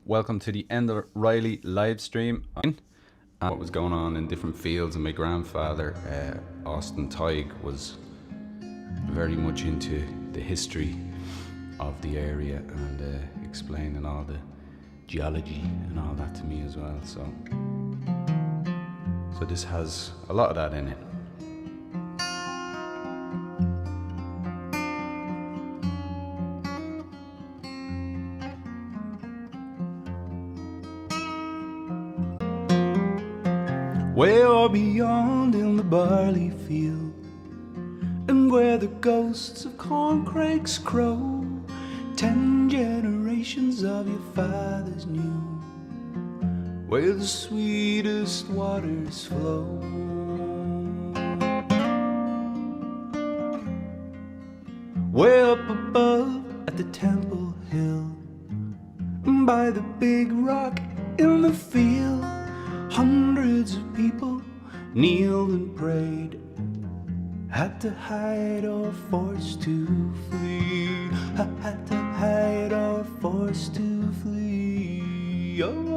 Welcome to the Enda Reilly live stream. What was going on in different fields, and my grandfather, Austin Tighe, was very much into the history of the area and explaining all the geology and all that to me as well. So this has a lot of that in it. Way or beyond in the barley field, and where the ghosts of corncrakes crow, 10 generations of your fathers knew where the sweetest waters flow. Way up above at the Temple Hill, and by the big rock in the field, hundreds of people kneeled and prayed, had to hide or forced to flee, had to hide or forced to flee. Oh.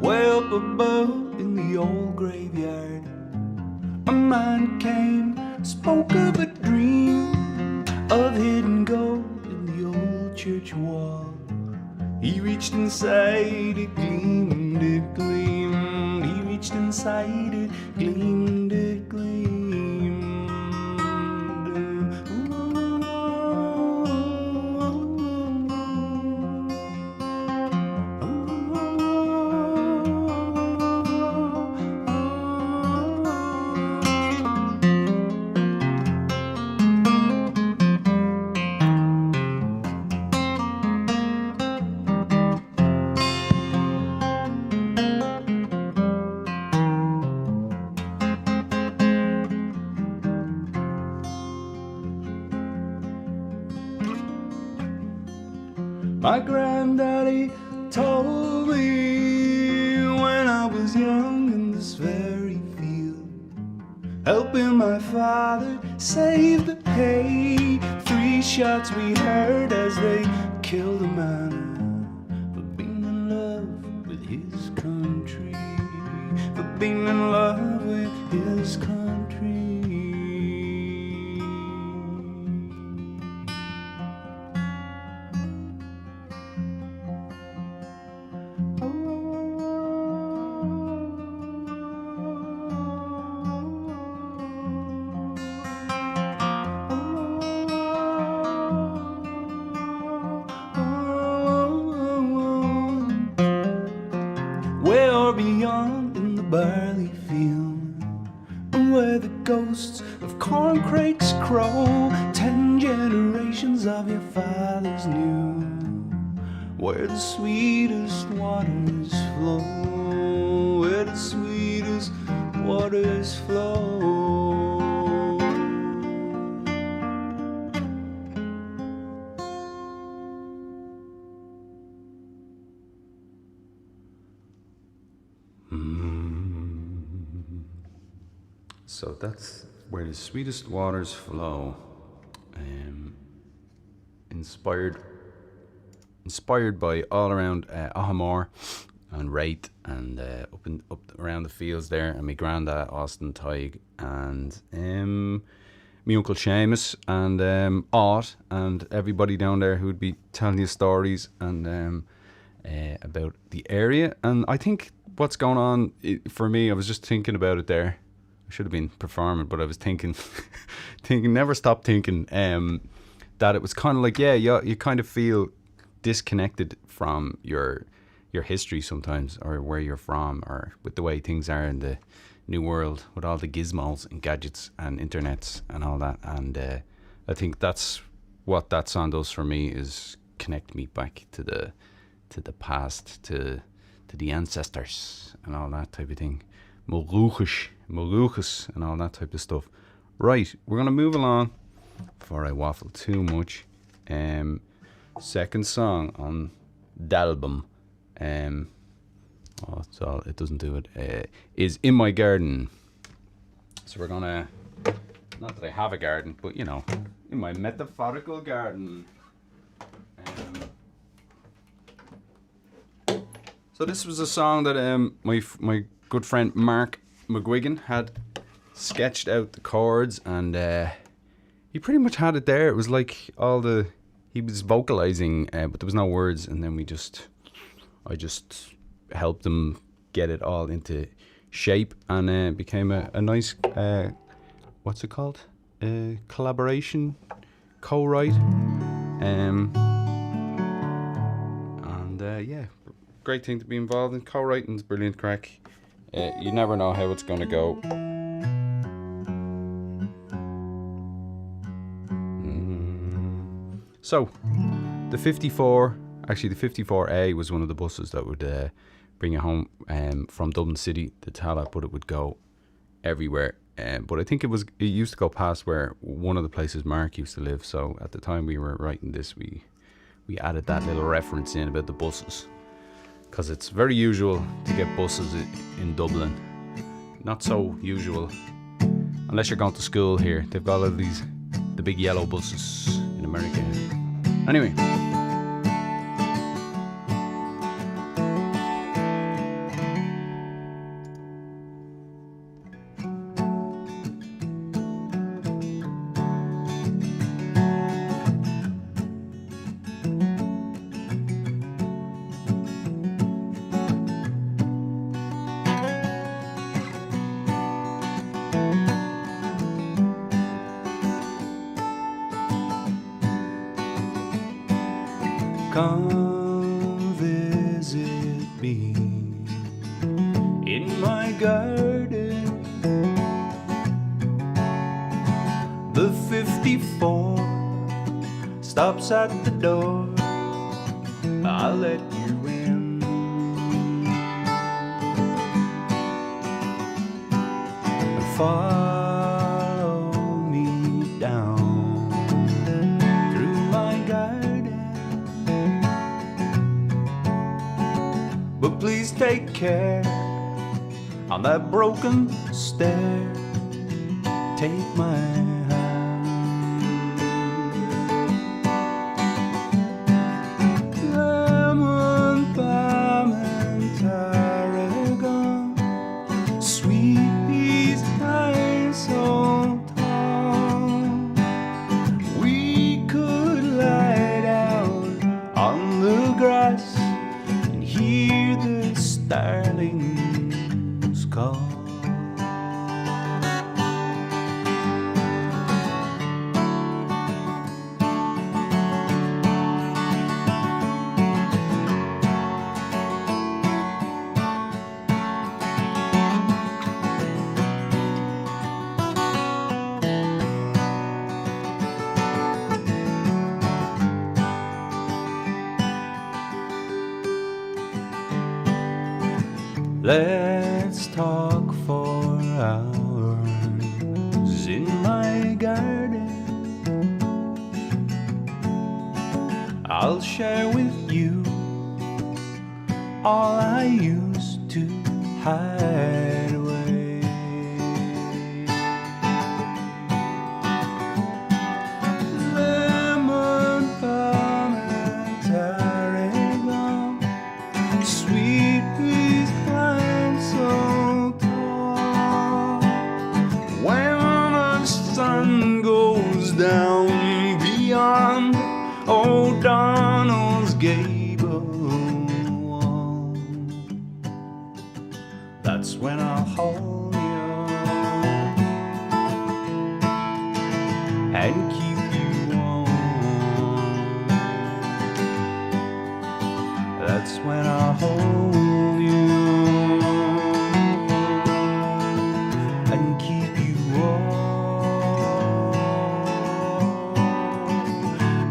Way up above in the old graveyard, a man came, spoke of a dream of hidden gold in the old church wall. He reached inside, it gleamed, it gleamed. He reached inside, it gleamed, it gleamed. My granddaddy told me when I was young in this very field, helping my father save the hay. 3 shots we heard as they killed a man for being in love with his country, for being in love with his country. Way or beyond in the barley field, and where the ghosts of corncrakes crow, 10 generations of your fathers knew where the sweetest waters flow, where the sweetest waters flow. So that's where the sweetest waters flow. Inspired by all around Ahamore and Wraith and up around the fields there, and my granddad Austin Tighe and my uncle Seamus and Ott and everybody down there who would be telling you stories and about the area. And I think what's going on for me, I was just thinking about it there. I should have been performing, but I was thinking, never stop thinking that it was kind of like, you kind of feel disconnected from your history sometimes, or where you're from, or with the way things are in the new world with all the gizmos and gadgets and internets and all that. And I think that's what that song does for me, is connect me back to the past, to the ancestors and all that type of thing. Maluchas and all that type of stuff. Right, we're going to move along before I waffle too much. Second song on dhaoibh That's all. It doesn't do it. Is in my garden. So we're gonna. Not that I have a garden, but you know, in my metaphorical garden. So this was a song that my good friend Mark McGuigan had sketched out the chords, and he pretty much had it there. It was like he was vocalizing, but there was no words, and then I just helped him get it all into shape, and it became a nice what's it called? Collaboration, co-write, and yeah, great thing to be involved in. Co-writing's brilliant crack. You never know how it's gonna go. So, the 54A was one of the buses that would bring you home from Dublin City to Tallaght, but it would go everywhere. But I think it used to go past where one of the places Mark used to live. So at the time we were writing this, we added that little reference in about the buses, because it's very usual to get buses in Dublin. Not so usual unless you're going to school here. They've got all of the big yellow buses in America. Anyway. Come visit me in my garden. The 54 stops at the door. I'll let you in. Follow me down through my garden. But please take care on that broken stair. Take my hand. Lemon, balm, and tarragon, sweet peas, high so tall. We could lie down on the grass and hear the starlings call. Let's talk for hours in my garden. I'll share with you all I used to hide away. Lemon, balm, and tarragon, sweet peas, so tall. When the sun goes down beyond O'Donnell's gable wall, that's when I'll hold you and keep you warm. That's when I'll hold you and keep you warm,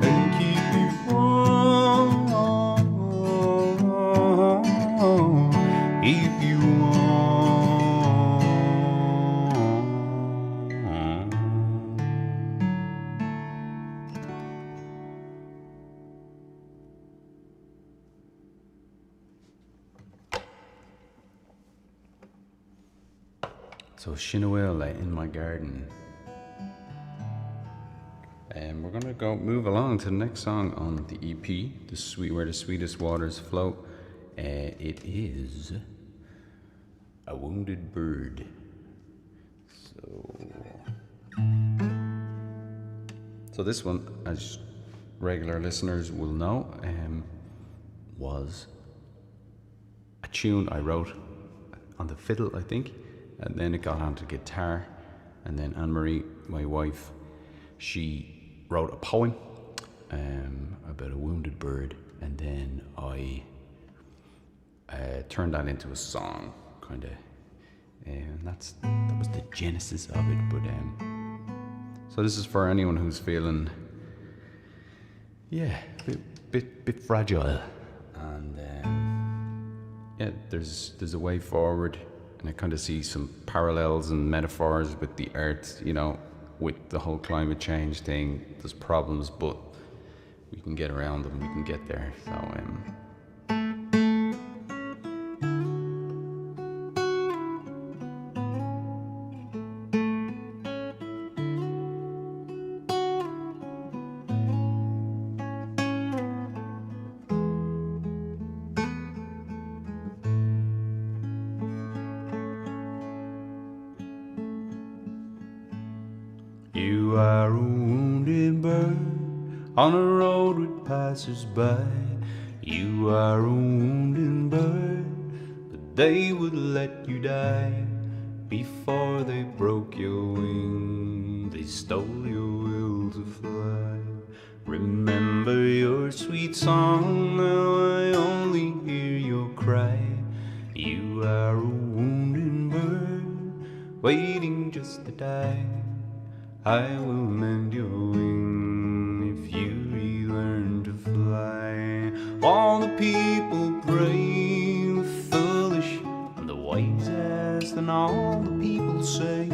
and keep you warm, keep you warm. So Shinawil in my garden. And we're gonna move along to the next song on the EP, Where the Sweetest Waters Flow. It is A Wounded Bird. So this one, as regular listeners will know, was a tune I wrote on the fiddle, I think, and then it got onto guitar, and then Anne-Marie, my wife, she wrote a poem about a wounded bird, and then I turned that into a song, kind of, and that was the genesis of it. But so this is for anyone who's feeling, a bit fragile, and there's a way forward, and I kind of see some parallels and metaphors with the earth, with the whole climate change thing. There's problems, but we can get around them, we can get there. So you are a wounded bird on a road with passers-by. You are a wounded bird, but they would let you die. Before they broke your wing, they stole your will to fly. Remember your sweet song, now I only hear your cry. You are a wounded bird, waiting just to die. I will mend your wing if you relearn to fly. All the people pray, the foolish and the wisest, and all the people say,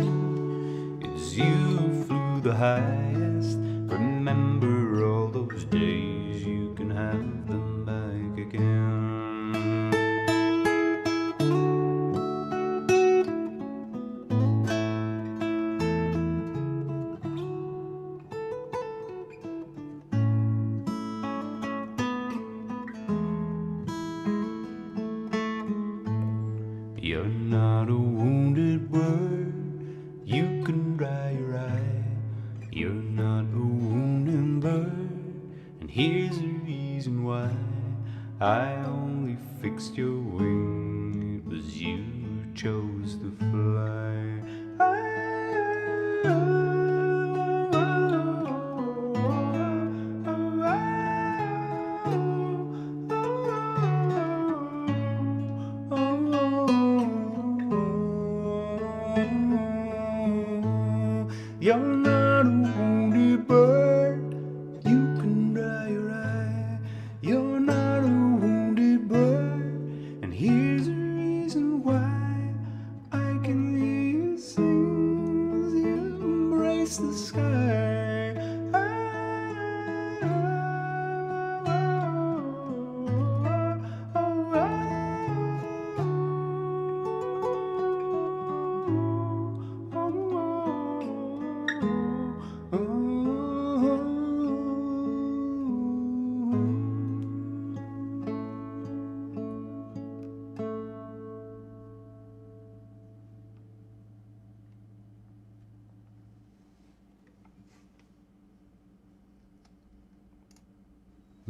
it's you who flew the highest. Remember all those days, you can have them back again. You're not a wounded bird, you can dry your eye. You're not a wounded bird, and here's the reason why. I only fixed your wing, it was you who chose to fly. You're not a wounded bird, you can dry your eye. You're not a wounded bird, and here's the reason why. I can hear you sing as you embrace the sky.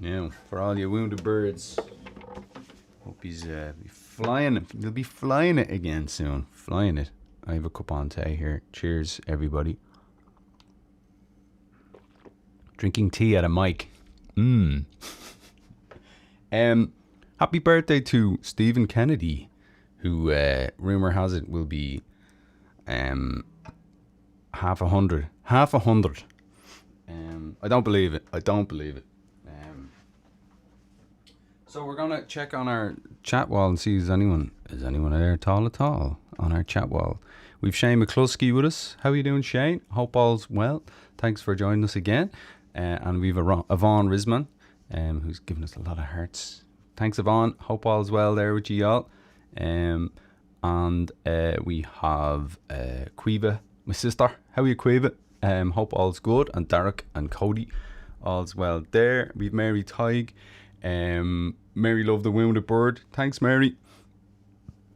Yeah, for all you wounded birds, hope he's be flying it. You'll be flying it again soon. Flying it. I have a cup on tea here. Cheers, everybody. Drinking tea at a mic. Happy birthday to Stephen Kennedy, who rumor has it will be half a hundred. I don't believe it. So we're gonna check on our chat wall and see is anyone there at all on our chat wall. We've Shane McCluskey with us. How are you doing, Shane? Hope all's well. Thanks for joining us again. And we've Yvonne Risman, who's given us a lot of hearts. Thanks, Yvonne. Hope all's well there with you all. And we have Quiva, my sister. How are you, Quiva? Hope all's good. And Derek and Cody, all's well there. We've Mary Tig. Mary Love the Wounded Bird. Thanks, Mary.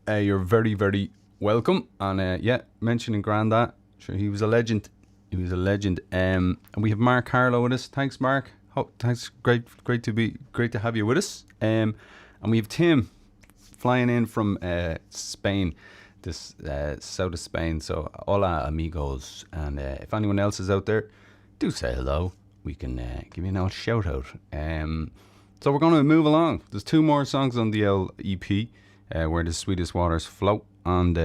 You're very, very welcome. And yeah, mentioning Grandad. Sure, he was a legend. He was a legend. And we have Mark Harlow with us. Thanks, Mark. Thanks. Great to have you with us. And we have Tim flying in from Spain, this south of Spain. So hola amigos. And if anyone else is out there, do say hello. We can give you an old shout out. So we're going to move along. There's 2 more songs on the EP, Where the Sweetest Waters Flow. And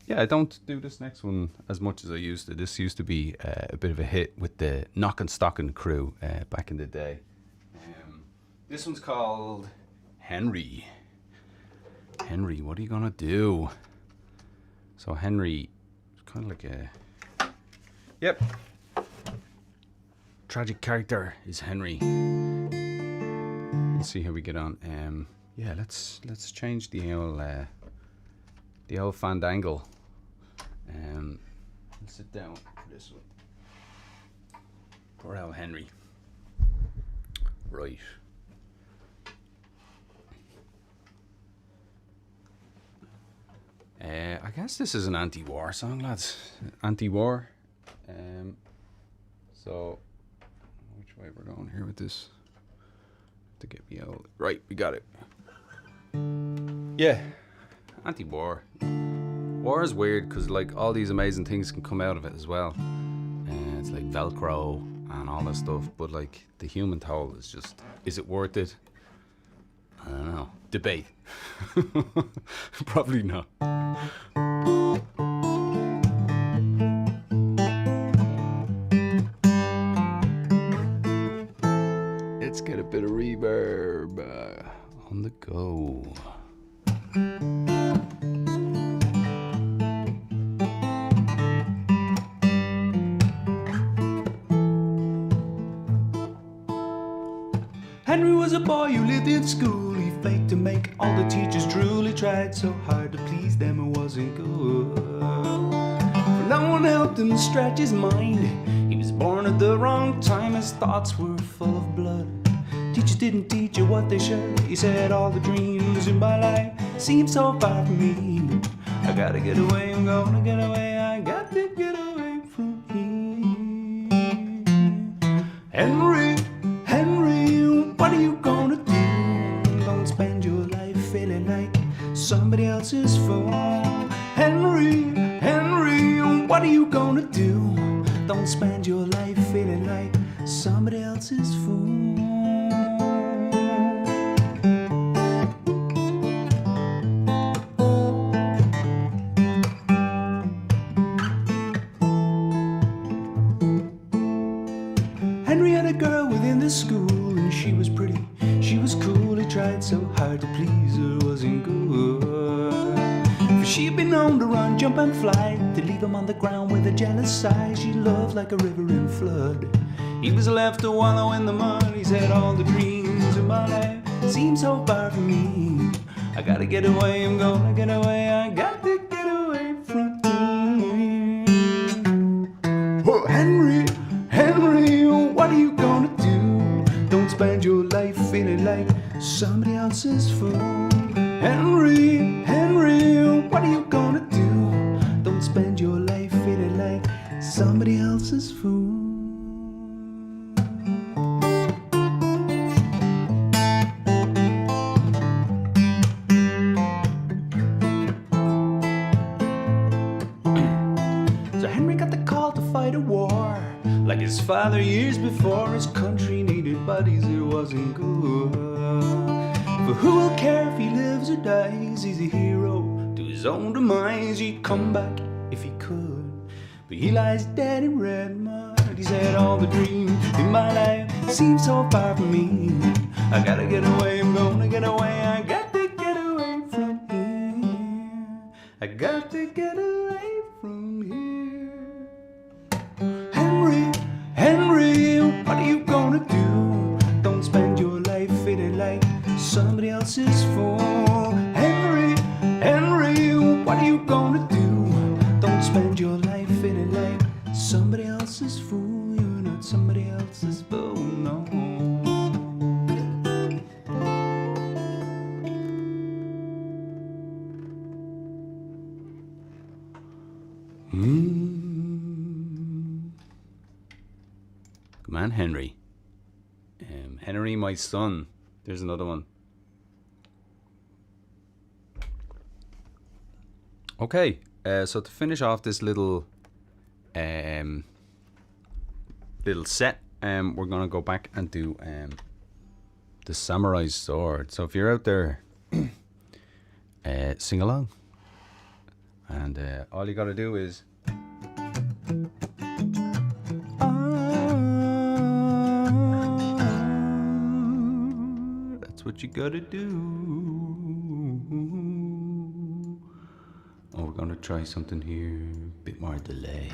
yeah, I don't do this next one as much as I used to. This used to be a bit of a hit with the Knockin' Stockin' crew back in the day. This one's called Henry. Henry, what are you gonna do? So Henry, kind of like a, yep, tragic character is Henry. Let's see how we get on. Yeah, let's change the old fandangle. Let's sit down for this one. Poor old Henry. Right. I guess this is an anti-war song, lads. Anti-war. So, which way we're going here with this? To get me out. Right, we got it. Yeah, anti-war. War is weird because like all these amazing things can come out of it as well. It's like Velcro and all that stuff. But like the human toll is just, is it worth it? I don't know. Debate. Probably not. Let's get a bit of reverb on the go. Henry was a boy who lived in school. He faked to make all the teachers drool. He tried so hard to please them, it wasn't good. But no one helped him stretch his mind. He was born at the wrong time. His thoughts were full of blood. Teachers didn't teach you what they should. He said all the dreams in my life seem so far from me. I gotta get away, I'm gonna get away. I got to get away from here. Henry, what are you gonna do? Don't spend your life feeling like somebody else's fool. Henry, what are you gonna do? Don't spend your life feeling like somebody else's fool. Henry had a girl within the school. She was pretty, she was cool. He tried so hard to please her, wasn't good. For she'd been known to run, jump and fly, to leave him on the ground with a jealous sigh. She loved like a river in flood. He was left to wallow in the mud. He said all the dreams of my life seem so far from me. I gotta get away, I'm gonna get away. I got to get away from here. Oh, Henry, what are you gonna do? Don't spend your life feeling like somebody else's fool. Henry, what are you gonna do? Don't spend your life feeling like somebody else's fool. So Henry got the call to fight a war. Like his father years before, his country needed bodies, it wasn't good. For who will care if he lives or dies? He's a hero to his own demise. He'd come back if he could, but he lies dead in red mud. He said all the dreams in my life seem so far from me. I gotta get away, I'm gonna get away. I got to get away from here. I got to get away from here. Henry, what are you gonna do? Don't spend your life feeling like somebody else's fool. Henry, Come on, Henry. Henry, my son. There's another one. Okay, so to finish off this little set, we're gonna go back and do the samurai sword. So if you're out there, sing along, and all you gotta do is that's what you gotta do. Oh, we're gonna try something here, bit more delay.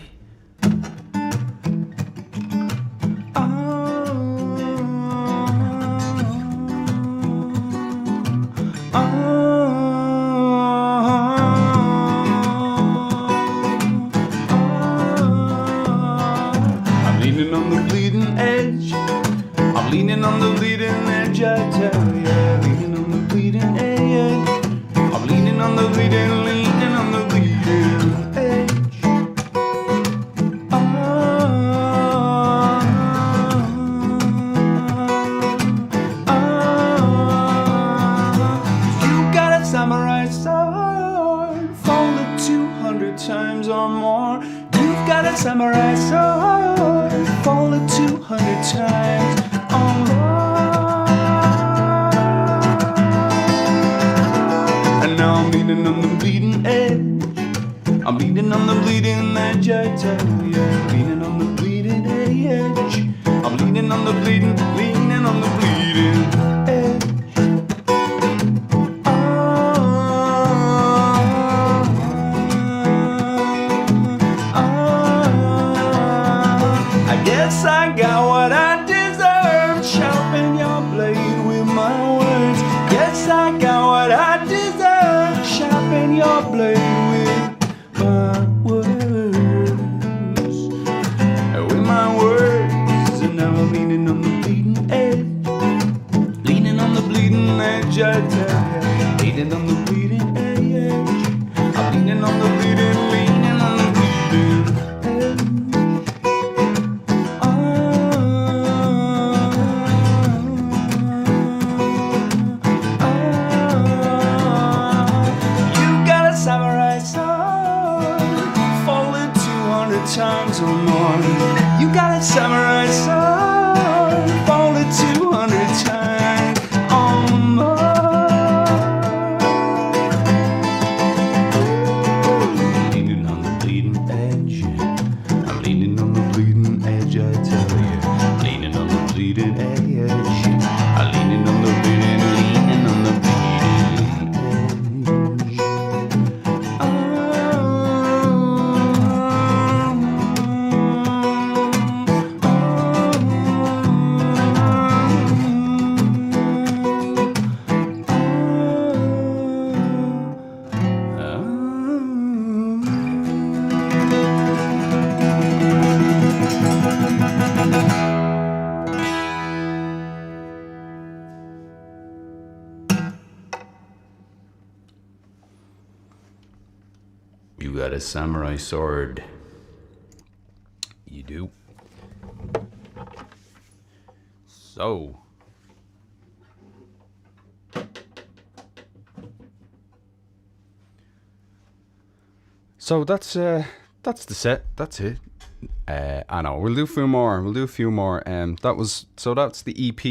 I'm leaning on the bleeding edge. I'm leaning on the bleeding edge, I tell ya. Leaning on the bleeding edge. I'm leaning on the bleeding, leaning on the bleeding edge. You got a samurai sword, folded 200 times or more. You've got a samurai sword, folded 200 times or more. And now I'm leaning on the bleeding edge. I'm leaning on the bleeding edge, I tell ya. Leaning on the bleeding edge. I'm leaning on the bleeding, leaning on the bleeding edge. I guess I got what I deserve. Sharpen your blade with my words. Guess I got what I deserve. Sharpen your blade with my words. With my words. And now I'm leaning on the bleeding edge. Leaning on the bleeding edge, I tell ya. Leaning on the bleeding edge. I'm leaning on the bleeding, leaning on the bleeding edge. You got a samurai sword, folded 200 times or more. You got a samurai sword, folded 200 times or more. Leaning on the bleeding edge. I'm leaning on the bleeding edge, I tell you. Leaning on the bleeding edge. I'm leaning on the bleeding, leaning on the bleeding edge. You got a samurai sword. You do. So. So that's the set. That's it. I know we'll do a few more. That's the EP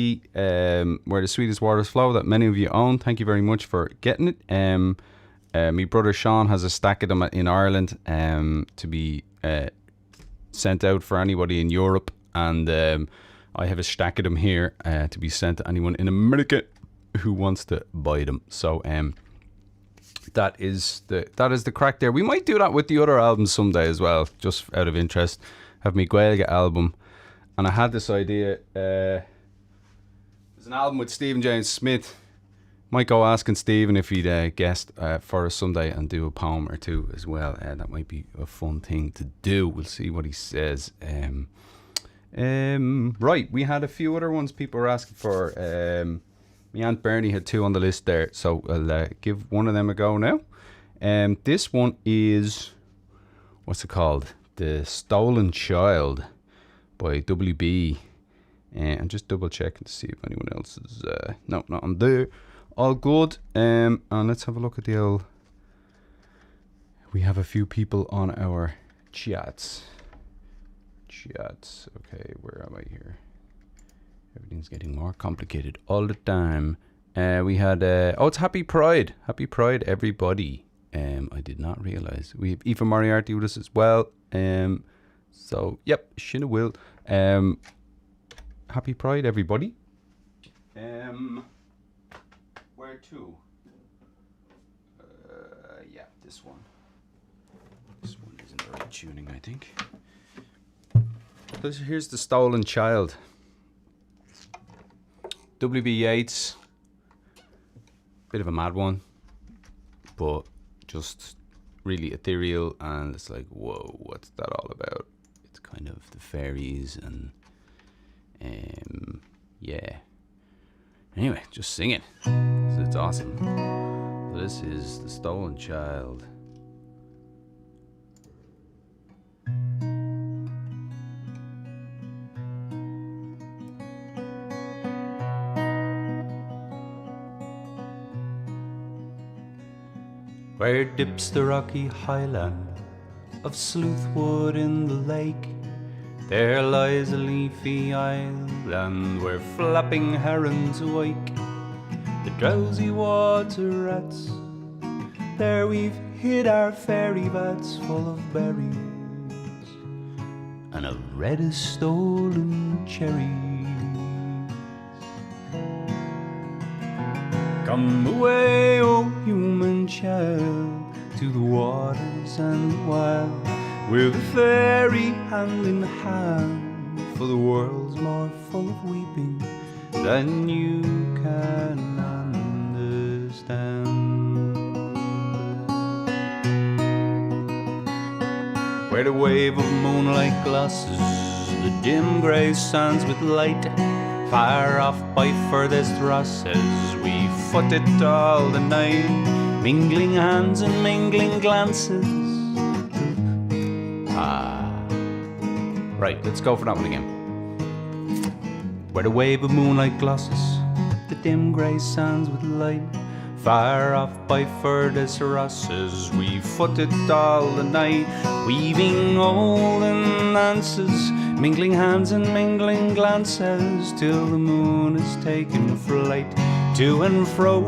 where the sweetest waters flow that many of you own. Thank you very much for getting it. My brother Sean has a stack of them in Ireland to be sent out for anybody in Europe, and I have a stack of them here to be sent to anyone in America who wants to buy them. So that is the crack there. We might do that with the other albums someday as well, just out of interest. Have me Gaeilge album, and I had this idea. There's an album with Stephen James Smith. Might go asking Stephen if he'd guest for us someday and do a poem or two as well. That might be a fun thing to do. We'll see what he says. Right, we had a few other ones people were asking for. My Aunt Bernie had two on the list there, so I'll give one of them a go now. This one is what's it called? The Stolen Child by WB. I'm just double checking to see if anyone else is. No, not on there. All good. And let's have a look at the old. We have a few people on our chats. Okay, where am I here? Everything's getting more complicated all the time. We had it's Happy Pride. Happy Pride, everybody. I did not realize we have Eva Moriarty with us as well. So yep, Shinna will. Happy Pride, everybody. Where to? Yeah, this one. This one isn't the right tuning, I think. So here's The Stolen Child. W.B. Yeats. Bit of a mad one, but just really ethereal, and it's like, whoa, what's that all about? It's kind of the fairies and yeah. Anyway, just sing it. So it's awesome. So this is The Stolen Child. Where dips the rocky highland of Sleuthwood in the lake, there lies a leafy island where flapping herons wake. The drowsy water rats, there we've hid our fairy vats full of berries and of reddest stolen cherries. Come away, O human child, to the waters and the wild, with a fairy hand in hand, for the world's more full of weeping than you can understand. Where the wave of moonlight glosses the dim grey sands with light, far off by furthest Rosses, we foot it all the night, mingling hands and mingling glances. Right, let's go for that one again. Where the wave of moonlight glosses the dim grey sands with light, far off by furthest Rosses, we foot it all the night, weaving olden dances, mingling hands and mingling glances, till the moon is taken flight. To and fro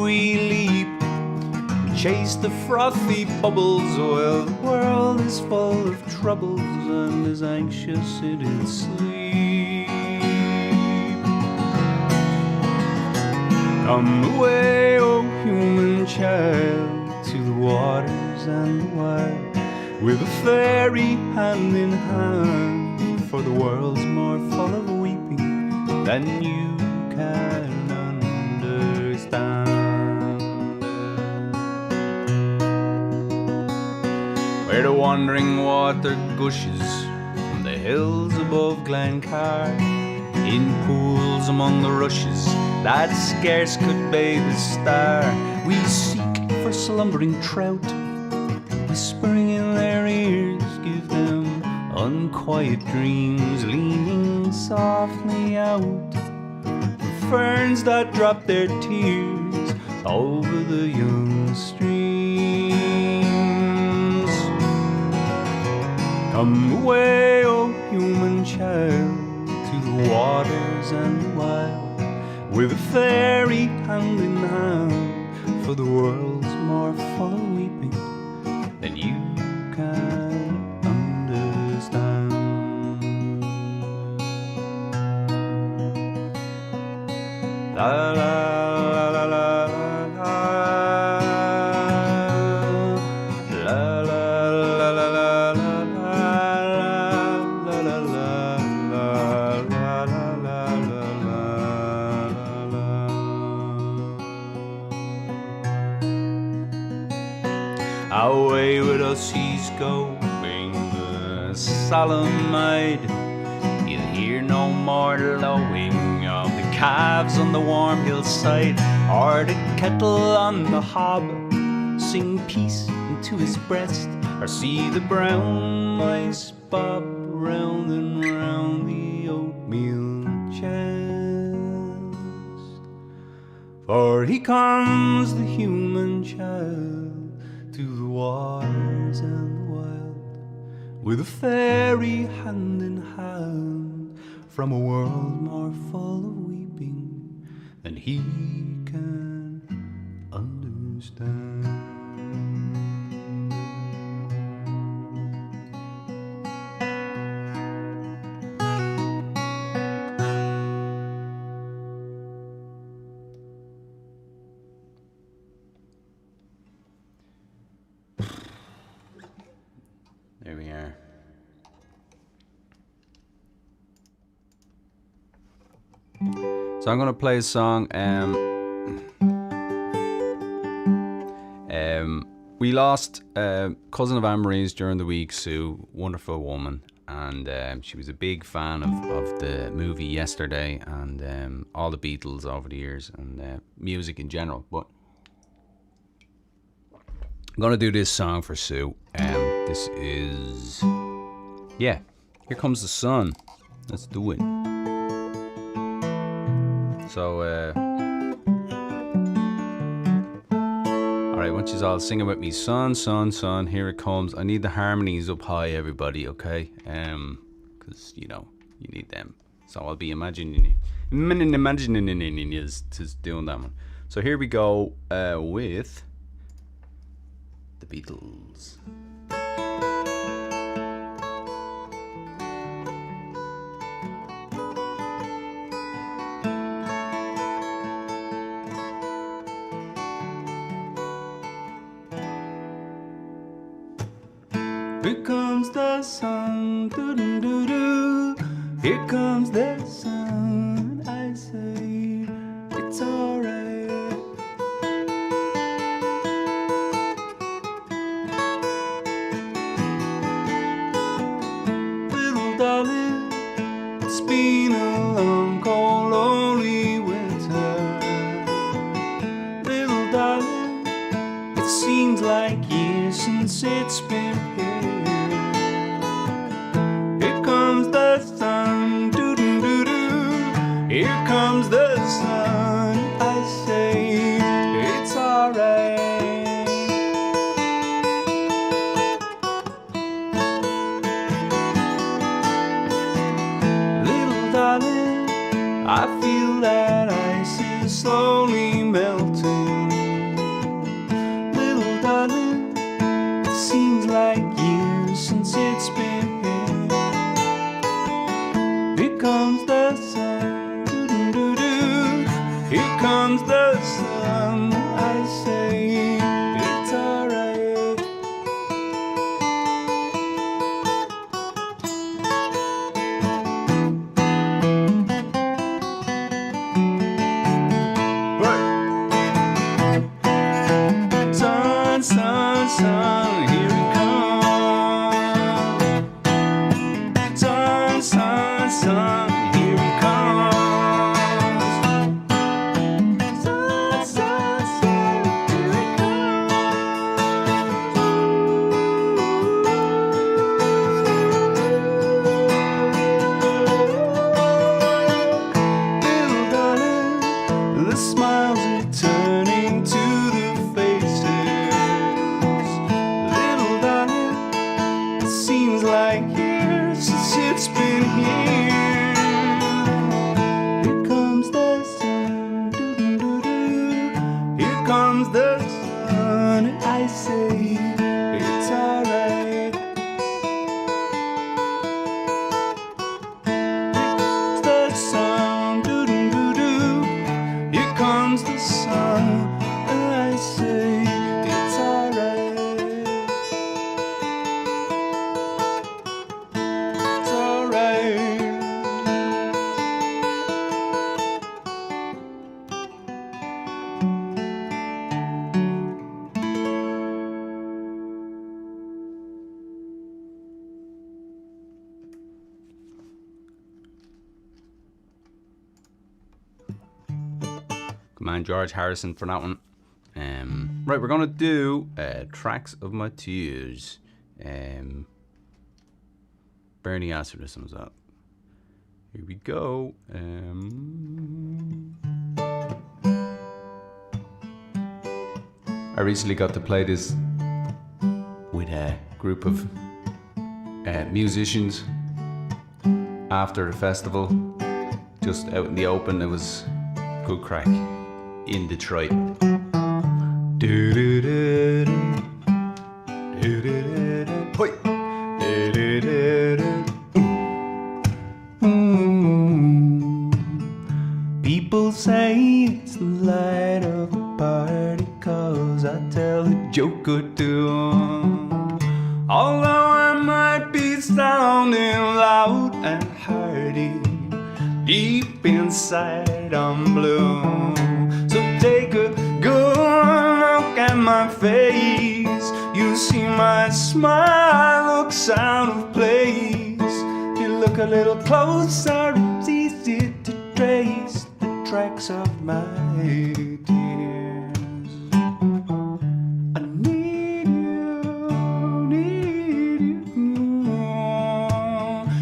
we leap, chase the frothy bubbles, while the world is full of troubles and is anxious in its sleep. Come away, O human child, to the waters and the wild, with a fairy hand in hand, for the world's more full of weeping than you can understand. Where the wandering water gushes from the hills above Glencar, in pools among the rushes that scarce could bathe a star, we seek for slumbering trout, whispering in their ears, give them unquiet dreams, leaning softly out for ferns that drop their tears over the young streams. Come away, O human child, to the waters and the wild, with a fairy hand in hand, for the world's more full of weeping than you can understand. La la la la la la, la la la la la la, la la la la. Away with us he's going, the solemn-eyed. You'll hear no more lowing of the calves on the warm hillside, or the kettle on the hob sing peace into his breast, or see the brown mice bob round and round the oatmeal chest. For he comes, the human child, to the waters and the wild, with a fairy hand in hand, from a world more full of weeping than he can understand. There we are. So I'm gonna play a song. We lost cousin of Anne-Marie's during the week, Sue, wonderful woman, and she was a big fan of the movie Yesterday and all the Beatles over the years and music in general. But I'm gonna do this song for Sue. This is, yeah, Here Comes the Sun. Let's do it. So, alright, once you all singing with me, sun, sun, sun, here it comes. I need the harmonies up high, everybody, okay? Because, you know, you need them. So I'll be imagining is doing that one. So here we go with the Beatles. Here comes the sun, doo-doo-doo-doo. Here comes the sun, I say, it's alright. Little darling, it's been a long, cold, lonely winter. Little darling, it seems like years since it's been here. Here comes the sun, doo-doo-doo-doo. Here comes the sun, I say, it's alright. Little darling, I feel that ice is slowly melting. Little darling, it seems like years since it's been here. Here comes the sun, doo-doo-doo-doo. Here comes the sun, I say, it's alright. Right. Sun, sun, sun, here it comes. Sun, sun, sun, here it comes. Sun, sun, sun, here it comes. Little darling, the smiles are turning to the faces. Little darling, it seems like years since it's been here. Here comes the sun, doo-doo-doo-doo. Here comes the sun, and I say, it's alright. Here comes the sun, doo-doo-doo-doo. Here comes the sun, and I say, it's alright. It's alright. Come on, George Harrison for that one. Right, we're gonna do Tracks of My Tears. Bernie asked for this one as well. Here we go. I recently got to play this with a group of musicians after the festival, just out in the open. It was good crack in Detroit. People say it's the light of the party, 'cause I tell a joke or two. Although I might be sounding loud and hearty, deep inside I'm blue. So take a good look at my face. You see my smile looks out of place. You look a little closer, it's easy to trace the tracks of my tears. I need you.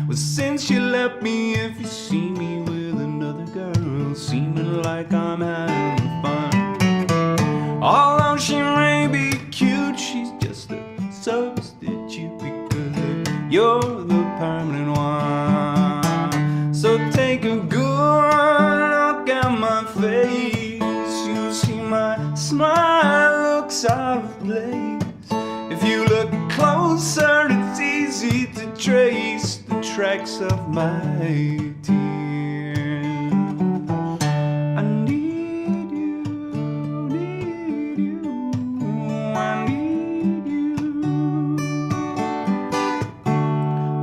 Well, since you left me, if you see me with another girl, seeming like I'm having fun. Although she may be cute, she's just a substitute, because you're the permanent one. So take a good look at my face. You see my smile looks out of place. If you look closer, it's easy to trace the tracks of my tears. I need you, I need you.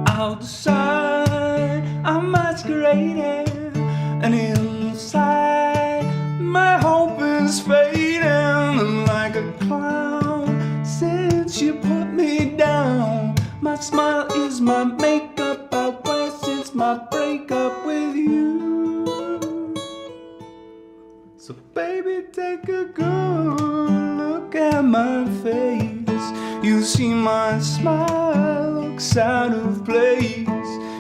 Outside, I'm masquerading, and inside, my hope is fading. I'm like a clown since you put me down. My smile is my makeup, I wear since my breakup with you. So baby, take a good look at my face. You see my smile looks out of place.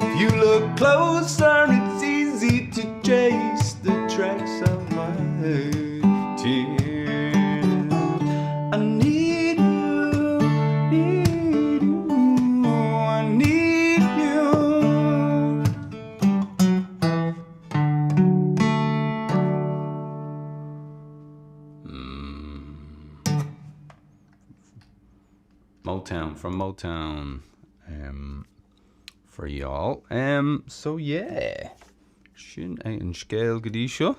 If you look closer, it's easy to trace the tracks of my tears. I need you, I need you. Motown, from Motown, for y'all. So yeah, sin é an scéal go dtí seo.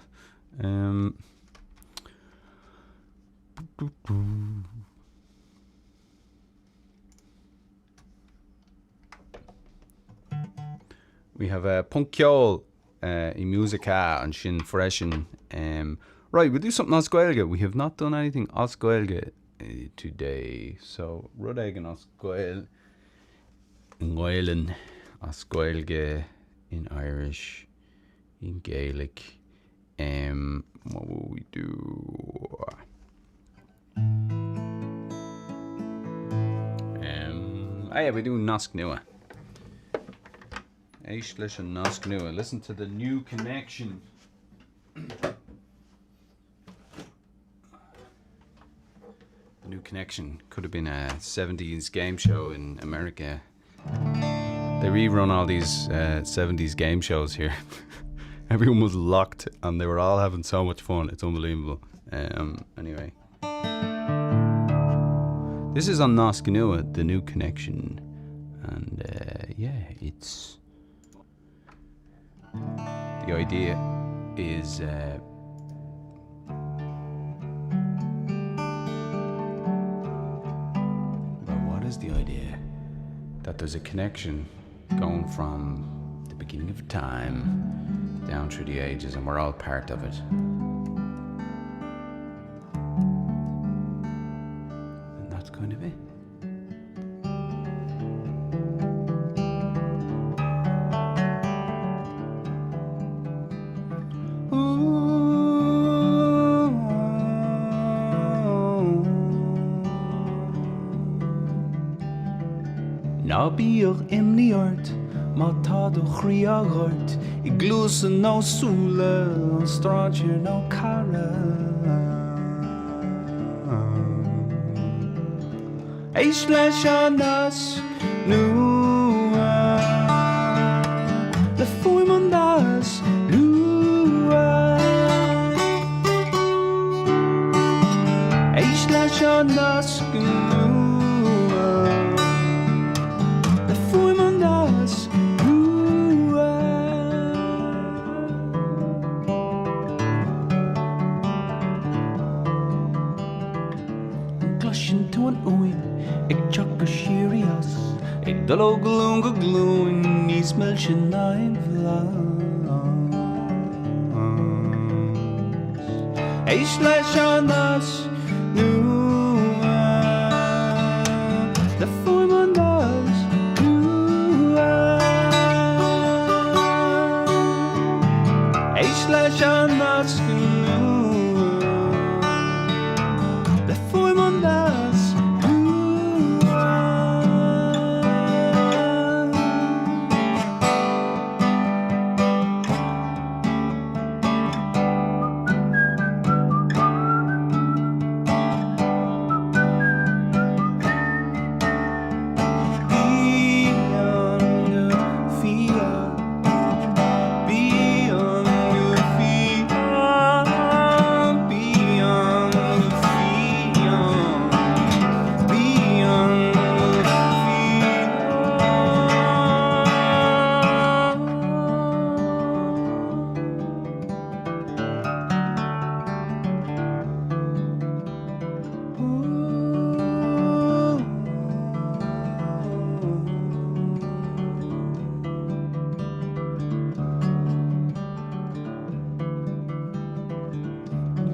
We have a Punkiol in Musica and sin freshen. Right, we'll do something on Scoilge. We have not done anything on Scoilge today. So, rud ag an Scoil in Gailen, Scoilge in Irish, in Gaelic. What will we do? Yeah, we do Nosk Nua. Eish leis an Nosk Nua. Listen to the New Connection. New Connection could have been a 70s game show in America. They rerun all these 70s game shows here. Everyone was locked and they were all having so much fun. It's unbelievable. Anyway. This is on Nosk Nua, the New Connection. And yeah, it's... The idea is... is the idea that there's a connection going from the beginning of time down through the ages, and we're all part of it. And that's kind of it. ná bíoch imní ort, má tá do chrí agart, I glúsan nó súla, an stráintir nó cara. Éis leis an nas nua, le fuim an das nua. Éis leis an nas nua, le fuim an das nua. Glushin to an oin, ik chak a shirias, ik dalo glunga gluin, níos mil sin nain vlas. Éis leis an nas nua, le fuim an das nua. Éis leis an nas nua, le fuim an das nua.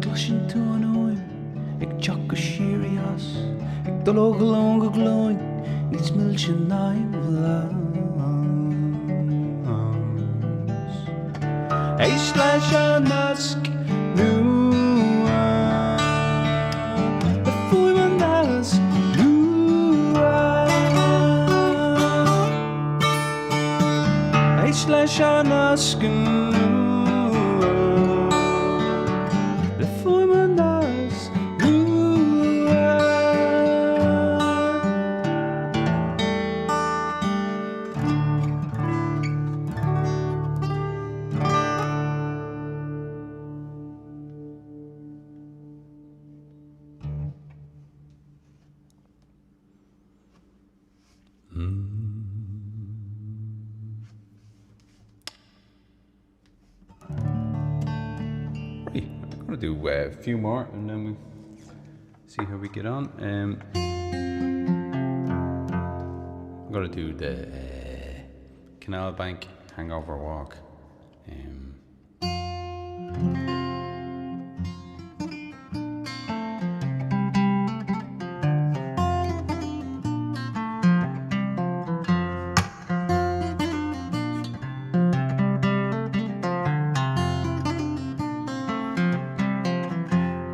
Glushin to an oin, ik chak a shirias, ik dalo glunga gluin, níos mil sin nain vlas. Éis leis an nas nua, le fuim an das nua. Éis leis an nas nua, le fuim an das nua. Right, I'm going to do a few more and then we'll see how we get on. I'm going to do the Canal Bank Hangover Walk.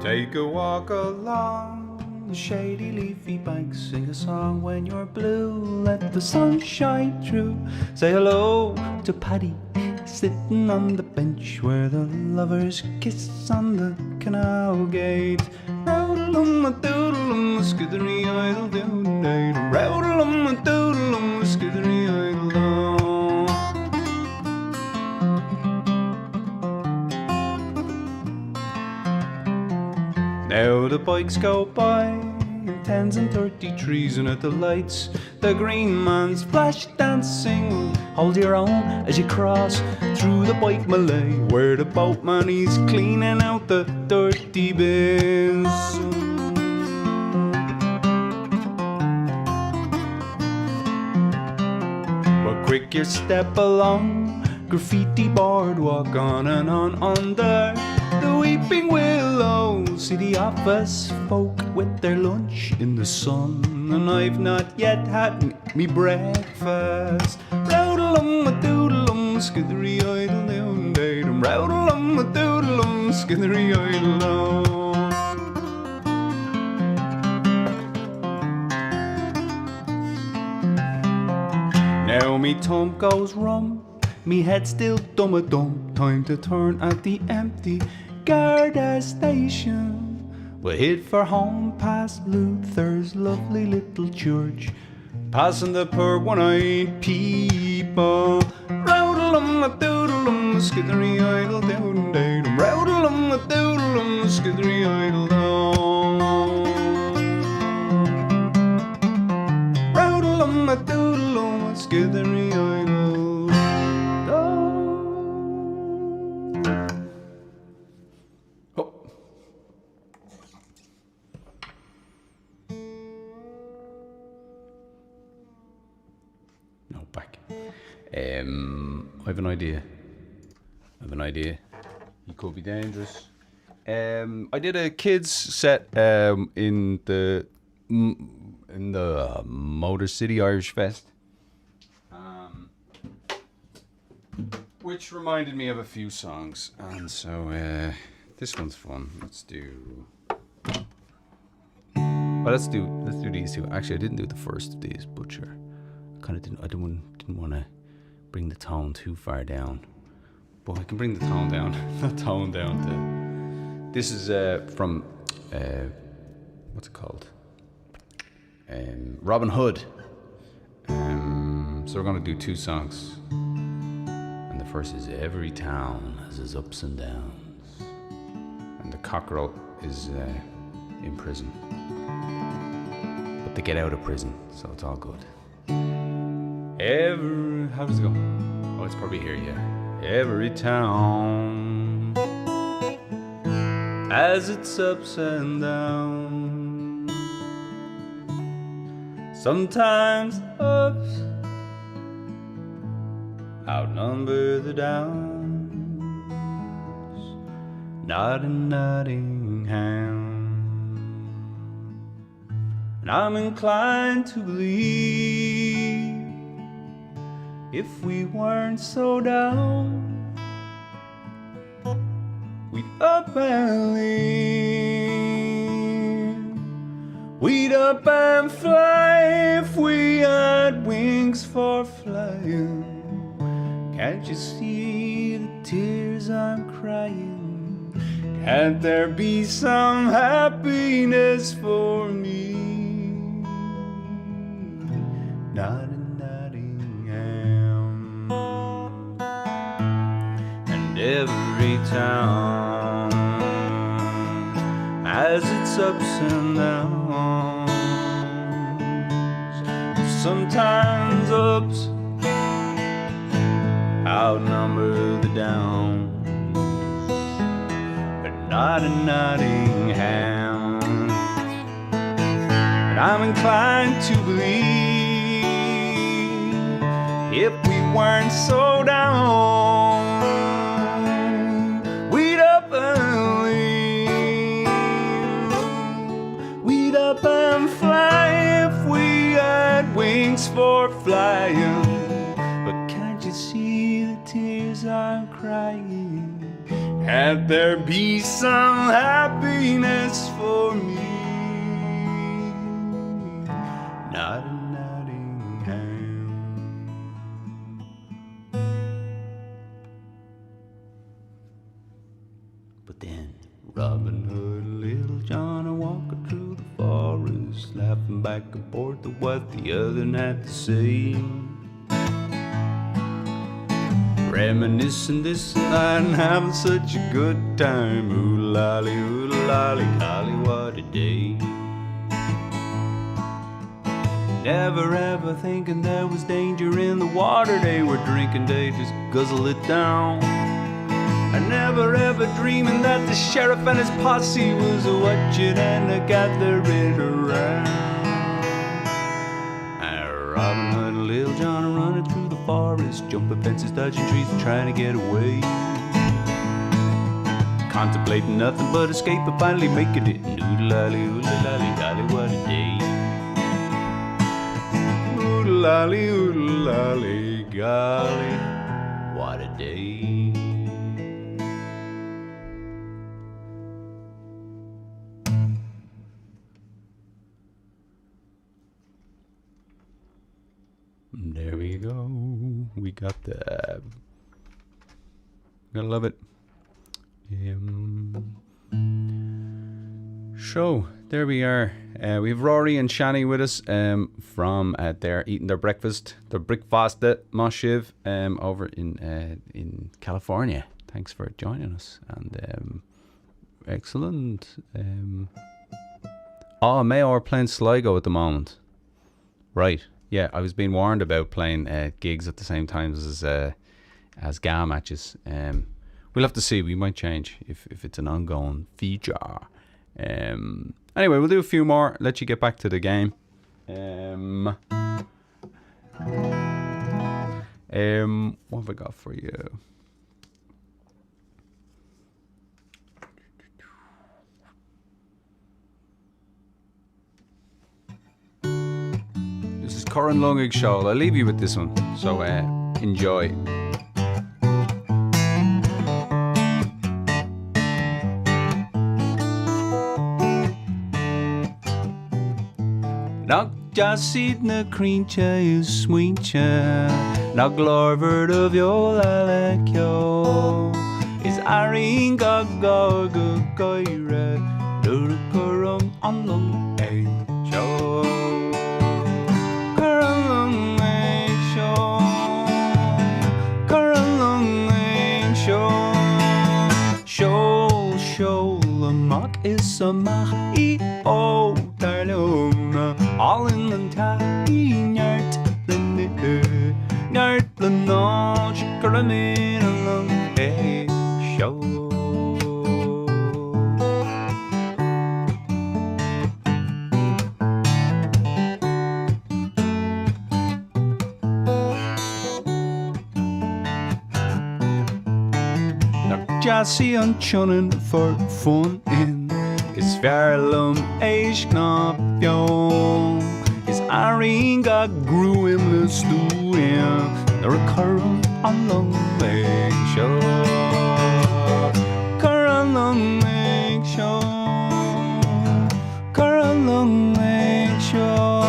Take a walk along the shady leafy banks, sing a song when you're blue, let the sun shine through. Say hello to Paddy, sitting on the bench where the lovers kiss on the canal gate. Roudalum a doodalum, a skithery idle doon day. Roudalum a doodalum, a skithery idle doon. Now the bikes go by in 10s and 33s, and at the lights the green man's flash dancing. Hold your own as you cross through the bike melee, where the boatman is cleaning out the dirty bins. But quick your step along graffiti boardwalk, on and on under the weeping willow. See the office folk with their lunch in the sun, and I've not yet had me breakfast. Roudalum a doodalum, skithery idle down datum. Roudalum a doodalum, skithery idle down. Now me tongue goes rum, me head still dumb-a-dum. Time to turn at the empty Garda station. We hit for home past Luther's lovely little church, passing the poor one-eyed people. Roodle-um-a-doodle-um, skiddery-idle down-dum. Roodle-um-a-doodle-um, skiddery-idle down. Roodle-um-a-doodle-um, skiddery-idle down. Oh. No, back. I have an idea. He could be dangerous. I did a kids set in the Motor City Irish Fest, which reminded me of a few songs, and so this one's fun. Let's do these two. Actually, I didn't do the first of these, but sure. I didn't want to bring the tone too far down, but I can bring the tone down. This is from what's it called? Robin Hood. So we're gonna do two songs, and the first is "Every Town Has Its Ups and Downs," and the cockerel is in prison, but they get out of prison, so it's all good. How does it go? Oh, it's probably here, yeah. Every town has its ups and downs. Sometimes ups outnumber the downs. Not in Nottingham. And I'm inclined to believe if we weren't so down, we'd up and leave. We'd up and fly if we had wings for flying. Can't you see the tears I'm crying? Can't there be some happiness for me? Not in Nottingham. And every town has its ups and downs. Sometimes ups outnumber the downs, but not in Nottingham. And I'm inclined to believe if we weren't so down, we'd up and leave. We'd up and fly if we had wings for flying. But can't you see the tears I'm crying? Can't there be some happiness for me? Not in Nottingham. But then Robin Hood and Little John are walking through the forest, laughing back and forth at what the other had to say, reminiscing this and that and having such a good time. Ooh-lolly, golly, what a day. Never ever thinking there was danger in the water they were drinking, they just guzzle it down. And never ever dreaming that the sheriff and his posse was watching and gathering around. And Robin Hood and Little John are running through the forest, jumping fences, dodging trees and trying to get away, contemplating nothing but escape and finally making it. Oodle-lolly, golly, what a day. Oodle-lolly, golly, what a day. There we go. We got that. Gotta love it. So there we are. We have Rory and Shani with us from they're eating their breakfast at Moshiv over in California. Thanks for joining us. And excellent. Mayo are playing Sligo at the moment. Right. Yeah, I was being warned about playing gigs at the same time as GA matches. We'll have to see. We might change if it's an ongoing feature. Anyway, we'll do a few more. Let you get back to the game. What have I got for you? This is Coran Lungig Shoal. I'll leave you with this one. So enjoy. Nog jasid na crincha is sweetcha. Nog glorverd of your lalekyo. Is aring go goire. Lurkurum on long a show. Curlung a show. Curlung a show. Show the mock is a mach e o darlum. All in the time, Nart the notch, Karamin along a show. Jassy and chunnin for fun in is Fairlum Aish Knop Yo. Is Aringa grew him the student, the recurrent on long way show. Current long way show. Current long way show.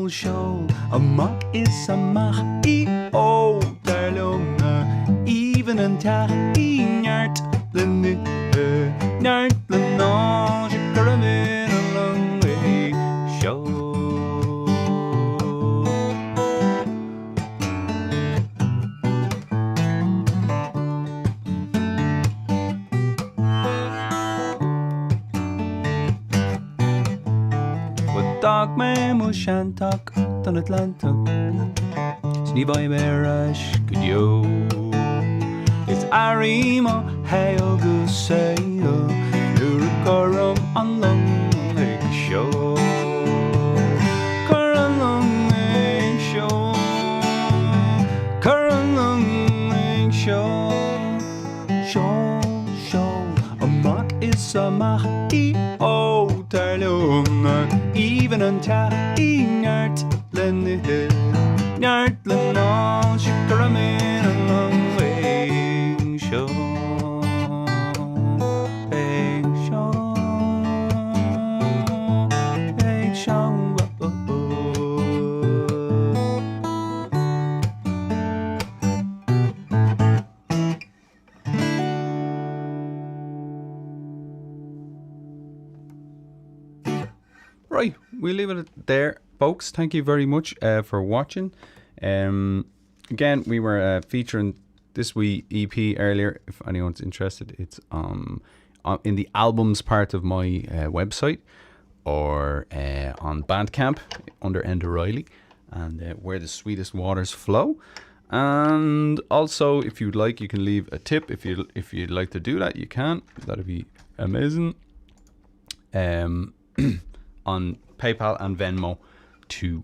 Show. A mock is a mach e o darlunga. Even and ta e nyart the nyart the notch current a long way show. With dog me mushantak don Atlantic. Sneevai Merash could yo. It's Arima Hail Gusayo. Lurikorum on long leg show. Current long leg show. Current long leg show. Show. A mock is a mach e o darlung. Even on ta e nart len nart len all shikaramin a long way show. Right, we'll leave it there, folks. Thank you very much for watching. Again, we were featuring this wee EP earlier. If anyone's interested, it's in the albums part of my website, or on Bandcamp under Enda Reilly, and Where the Sweetest Waters Flow. And also, if you'd like, you can leave a tip. If you'd like to do that, you can. That'd be amazing. On PayPal and Venmo too.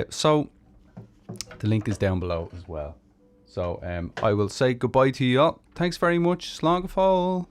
So the link is down below as well. So I will say goodbye to you all. Thanks very much. Slán go fóill.